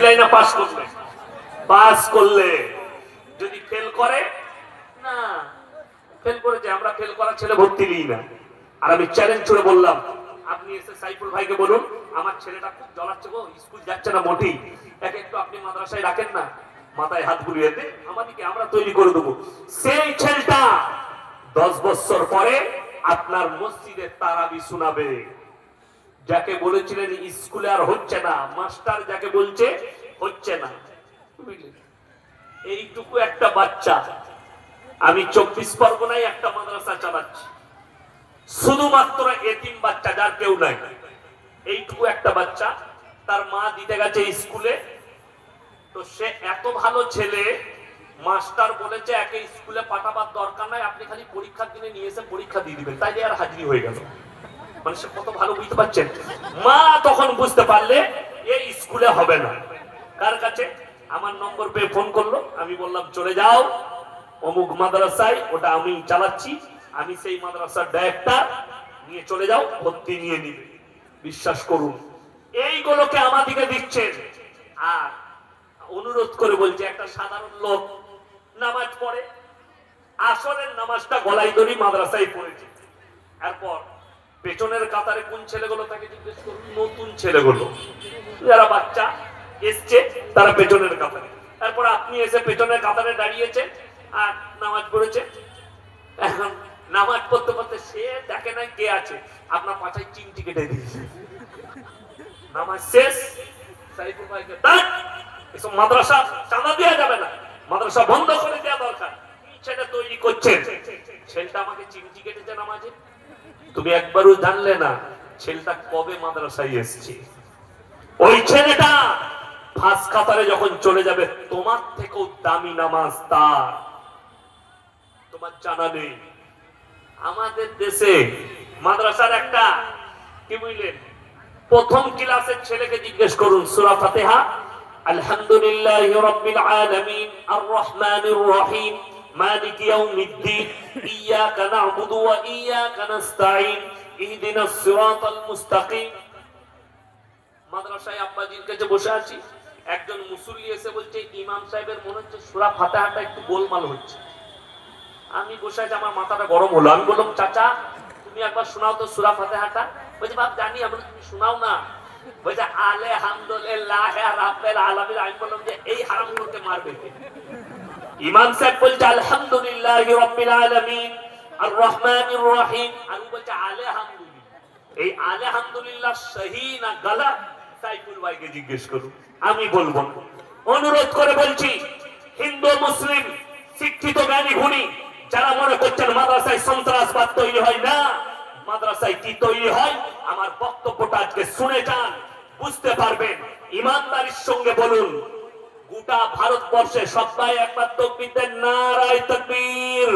দিলাই না পাস করলে? পাস করলে। যদি ফেল করে না, ফেল করেছে, আমরা ফেল করা ছেলে ভর্তি নিই না। আর আমি চ্যালেঞ্জ ছুড়ে বললাম, আপনি এসে সাইফুল ভাইকে বলুন আমার ছেলেটা খুব জ্বলাচ্ছে গো, স্কুল যাচ্ছে না মোটেই, একে একটু আপনি মাদ্রাসায় রাখেন না, মাথায় হাত বুলিয়ে দে, আমাদেরকে আমরা তৈরি করে দেবো। সেই ছেলেটা 10 বছর পরে আপনার মসজিদে তারাবি শোনাবে। যাকে বলেছিলেন স্কুলে আর হচ্ছে না, মাস্টার যাকে বলছে হচ্ছে না, এইটুকু একটা বাচ্চা। আমি 24 পরগনায় একটা মাদ্রাসা চালাচ্ছি, শুধুমাত্র এতিম বাচ্চা, যার কেউ নাই। এইটুকু একটা বাচ্চা, তার মা দিতে গেছে স্কুলে, তো সে এত ভালো ছেলে, মাস্টার বলেছে একে স্কুলে পাঠাবার দরকার নাই, আপনি খালি পরীক্ষার দিনে নিয়ে এসে পরীক্ষা দিয়ে দিবেন, তাইলে আর হাজিরি হয়ে গেল। মানে সে কত ভালো, বুঝতে পারছেন? মা তখন বুঝতে পারলে এই স্কুলে হবে না। কার কাছে? আমার নম্বর পেয়ে ফোন করলো, আমি বললাম চলে যাও অমুক মাদ্রাসায়, ওটা আমি চালাচ্ছি, আমি সেই মাদ্রাসার ডাইরেক্টর, নিয়ে চলে যাও, ভর্তি নিয়ে নিবে। বিশ্বাস করুন, এইগুলোকে আমাদেরকে দিচ্ছেন। আর অনুরোধ করে বলছে, একটা সাধারণ লোক নামাজ পড়ে, আসরের নামাজটা গলায় ধরি মাদ্রাসায় পড়েছে, এরপর পেছনের কাতারে কোন ছেলেগুলো তাকে জিজ্ঞেস করুন, নতুন ছেলেগুলো যারা বাচ্চা এসছে তারা পেছনের কাতারে। তারপর আপনি এসে পেছনের কাতারে দাঁড়িয়েছে আর নামাজ পড়েছে। এখন নামাজ পড়তে পড়তে সে দেখে না কে আছে, আপনার পাছায় চিমটি কেটে দিয়েছে। নামাজ শেষ, সাইফুল ভাইকে ডাক, এসব মাদ্রাসা চাঁদা দেওয়া যাবে না, মাদ্রাসা বন্ধ করে দেওয়া দরকার। ছেলে তৈরি করছেন, ছেলেটা আমাকে চিমটি কেটেছে নামাজে, তুমি একবারও জানলে না ছেলেটা কবে মাদ্রাসায় এসছে। ওই ছেলেটা ফাঁস কাতারে যখন চলে যাবে, তোমার থেকেও দামি নামাজ তার, তোমার জানা নেই। আমাদের দেশে মাদ্রাসার একটা কি বুঝলেন, প্রথম ক্লাসের ছেলেকে জিজ্ঞেস করুন সূরা ফাতিহা, আলহামদুলিল্লাহি রাব্বিল আলামিন আর রহমানির রহিম মালিকি ইয়াউমিদ্দিন ইয়াকা না'বুদু ওয়া ইয়াকা নাস্তাঈন ইহদিনাস সিরাতাল মুস্তাকিম। মাদ্রাসায় আব্বাজির কাছে বসে আছি, একজন মুসল্লি এসে বলছে ইমাম সাহেবের মনে হচ্ছে সূরা ফাতিহাটা একটু গোলমাল হচ্ছে। আমি বসে আছি, আমার মাথাটা গরম হলো, আমি বললাম চাচা তুমি একবার শোনাও তো সূরা ফাতিহাটা। বলছে বাপ জানি, আমি তুমি শোনাও না। বলছে আলহামদুলিল্লাহ রাব্বিল আলামিন। আমি বললাম যে এই হারামগুলোকে মারবে কে? ইমাম সাহেব বলছে আলহামদুলিল্লাহি রাব্বিল আলামিন আর রহমানির রহিম, আমি বলছে আলহামদুলিল্লাহ। এই আলহামদুলিল্লাহ সহি না গলত, সাইফুল ভাইকে জিজ্ঞেস করুন, আমি বলবো না। অনুরোধ করে বলছি, হিন্দু মুসলিম শিক্ষিত জ্ঞানী গুণী যারা মনে করছেন মাদ্রাসায় সন্ত্রাসবাদ তৈরি হয় না, মাদ্রাসায় কি তৈরি হয় আমার বক্তব্যটা আজকে শুনে যান, বুঝতে পারবেন। ইমানদারির সঙ্গে বলুন, গোটা ভারতবর্ষে সবাই একবার তাকবীর দেন, নারায়ে তাকবীর।